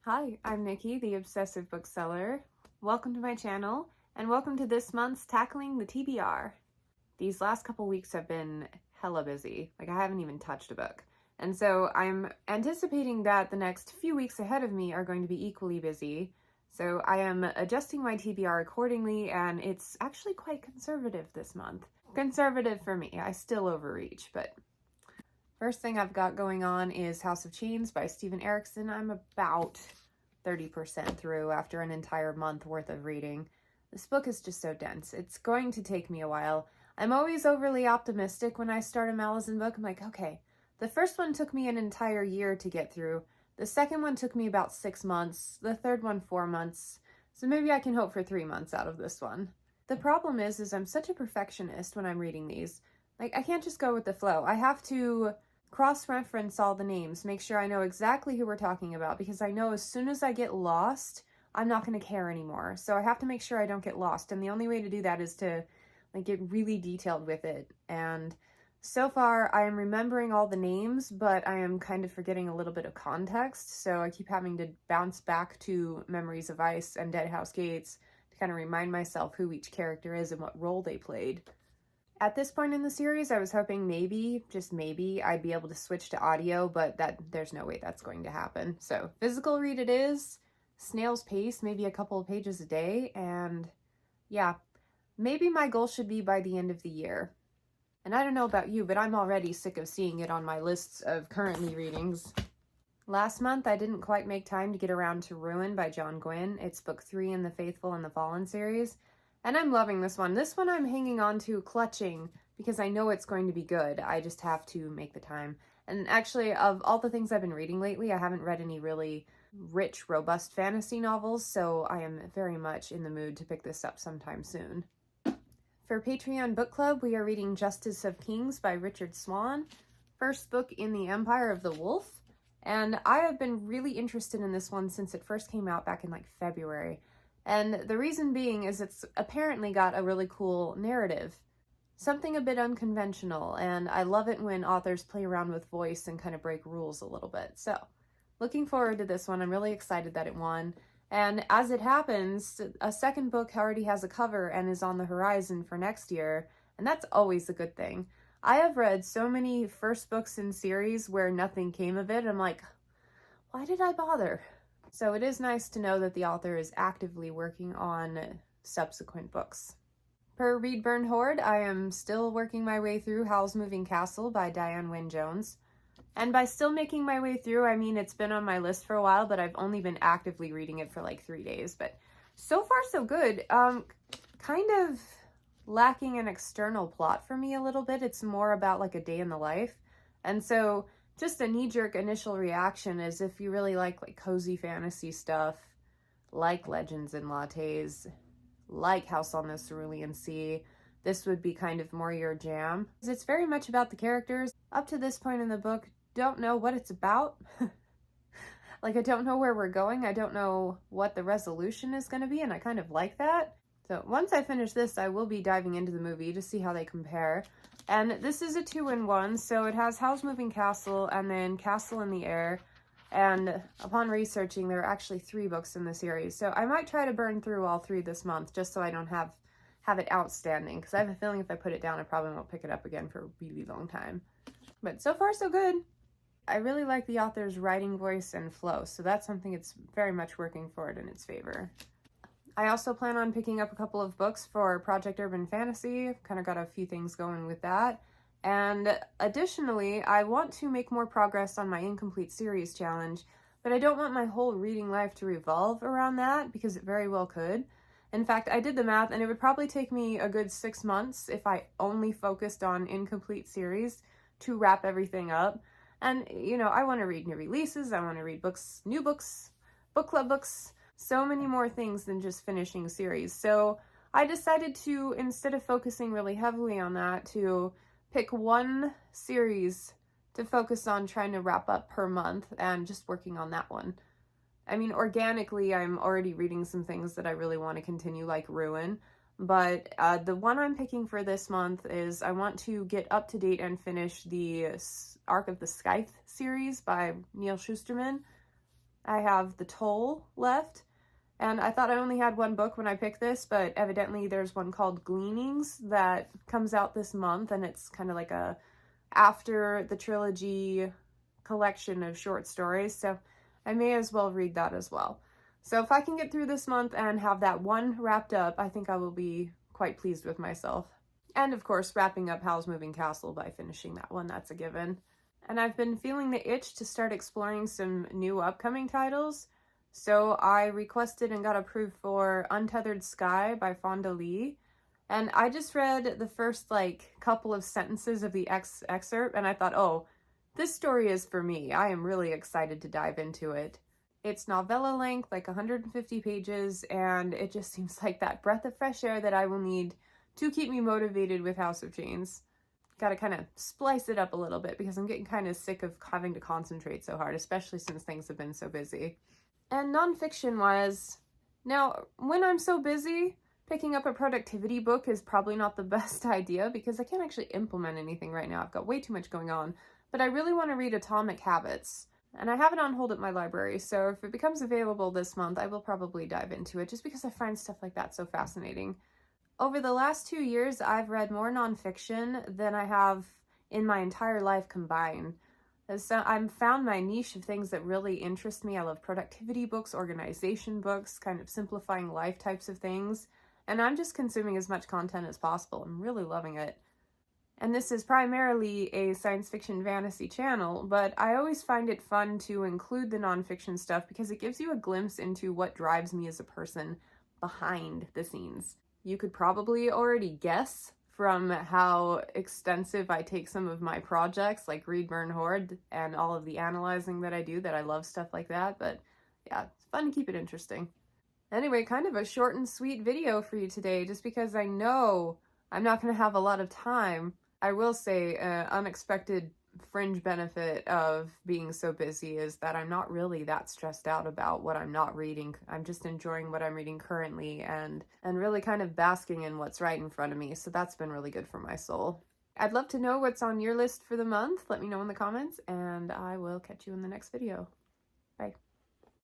Hi, I'm Nikki, the Obsessive Bookseller. Welcome to my channel, and welcome to this month's Tackling the TBR. These last couple weeks have been hella busy. I haven't even touched a book. And so I'm anticipating that the next few weeks ahead of me are going to be equally busy. So I am adjusting my TBR accordingly, and it's actually quite conservative this month. Conservative for me. I still overreach, but first thing I've got going on is House of Chains by Steven Erikson. I'm about 30% through after an entire month worth of reading. This book is just so dense. It's going to take me a while. I'm always overly optimistic when I start a Malazan book. I'm like, okay, the first one took me an entire year to get through. The second one took me about 6 months. The third one, 4 months. So maybe I can hope for 3 months out of this one. The problem is I'm such a perfectionist when I'm reading these. I can't just go with the flow. I have to cross-reference all the names, make sure I know exactly who we're talking about, because I know as soon as I get lost, I'm not going to care anymore. So I have to make sure I don't get lost, and the only way to do that is to get really detailed with it. And so far, I am remembering all the names, but I am kind of forgetting a little bit of context, so I keep having to bounce back to Memories of Ice and Dead House Gates to kind of remind myself who each character is and what role they played. At this point in the series, I was hoping maybe, just maybe, I'd be able to switch to audio, but there's no way that's going to happen. So physical read it is, snail's pace, maybe a couple of pages a day, and yeah, maybe my goal should be by the end of the year. And I don't know about you, but I'm already sick of seeing it on my lists of currently readings. Last month, I didn't quite make time to get around to Ruin by John Gwynne. It's book 3 in the Faithful and the Fallen series. And I'm loving this one. This one I'm hanging on to, clutching, because I know it's going to be good. I just have to make the time. And actually, of all the things I've been reading lately, I haven't read any really rich, robust fantasy novels, so I am very much in the mood to pick this up sometime soon. For Patreon Book Club, we are reading Justice of Kings by Richard Swan, first book in the Empire of the Wolf. And I have been really interested in this one since it first came out back in February. And the reason being is it's apparently got a really cool narrative. Something a bit unconventional, and I love it when authors play around with voice and kind of break rules a little bit. So, looking forward to this one. I'm really excited that it won. And as it happens, a second book already has a cover and is on the horizon for next year, and that's always a good thing. I have read so many first books in series where nothing came of it. I'm like, why did I bother? So it is nice to know that the author is actively working on subsequent books. Per Reed Byrne Horde, I am still working my way through Howl's Moving Castle by Diane Wynne Jones. And by still making my way through, I mean it's been on my list for a while, but I've only been actively reading it for 3 days. But so far so good. Kind of lacking an external plot for me a little bit. It's more about a day in the life. And so just a knee-jerk initial reaction is if you really like cozy fantasy stuff, like Legends and Lattes, like House on the Cerulean Sea, this would be kind of more your jam. It's very much about the characters. Up to this point in the book, don't know what it's about. I don't know where we're going. I don't know what the resolution is going to be, and I kind of like that. So once I finish this, I will be diving into the movie to see how they compare. And this is a 2-in-1, so it has Howl's Moving Castle and then Castle in the Air. And upon researching, there are actually 3 books in the series. So I might try to burn through all 3 this month, just so I don't have it outstanding. Because I have a feeling if I put it down, I probably won't pick it up again for a really long time. But so far, so good. I really like the author's writing voice and flow, so that's something it's very much working for it in its favor. I also plan on picking up a couple of books for Project Urban Fantasy. Kind of got a few things going with that. And additionally, I want to make more progress on my incomplete series challenge, but I don't want my whole reading life to revolve around that because it very well could. In fact, I did the math and it would probably take me a good 6 months if I only focused on incomplete series to wrap everything up. And, I want to read new releases, I want to read books, new books, book club books, so many more things than just finishing series. So I decided to, instead of focusing really heavily on that, to pick one series to focus on trying to wrap up per month and just working on that one. I mean, organically, I'm already reading some things that I really want to continue, like Ruin. But the one I'm picking for this month is I want to get up to date and finish the Arc of the Scythe series by Neil Shusterman. I have The Toll left, and I thought I only had one book when I picked this, but evidently there's one called Gleanings that comes out this month, and it's kind of like a after the trilogy collection of short stories, so I may as well read that as well. So if I can get through this month and have that one wrapped up, I think I will be quite pleased with myself. And of course, wrapping up Howl's Moving Castle by finishing that one, that's a given. And I've been feeling the itch to start exploring some new upcoming titles, so I requested and got approved for Untethered Sky by Fonda Lee. And I just read the first couple of sentences of the excerpt, and I thought, oh, this story is for me. I am really excited to dive into it. It's novella length, like 150 pages, and it just seems like that breath of fresh air that I will need to keep me motivated with House of Chains. Gotta kind of splice it up a little bit because I'm getting kind of sick of having to concentrate so hard, especially since things have been so busy. And nonfiction-wise, now, when I'm so busy, picking up a productivity book is probably not the best idea because I can't actually implement anything right now. I've got way too much going on. But I really want to read Atomic Habits, and I have it on hold at my library, so if it becomes available this month, I will probably dive into it just because I find stuff like that so fascinating. Over the last 2 years, I've read more nonfiction than I have in my entire life combined. So I've found my niche of things that really interest me. I love productivity books, organization books, kind of simplifying life types of things, and I'm just consuming as much content as possible. I'm really loving it. And this is primarily a science fiction fantasy channel, but I always find it fun to include the nonfiction stuff because it gives you a glimpse into what drives me as a person behind the scenes. You could probably already guess from how extensive I take some of my projects, like Read, Burn, Hoard, and all of the analyzing that I do, that I love stuff like that, but yeah, it's fun to keep it interesting. Anyway, kind of a short and sweet video for you today, just because I know I'm not going to have a lot of time. I will say unexpected fringe benefit of being so busy is that I'm not really that stressed out about what I'm not reading. I'm just enjoying what I'm reading currently and really kind of basking in what's right in front of me. So that's been really good for my soul. I'd love to know what's on your list for the month. Let me know in the comments, and I will catch you in the next video. Bye.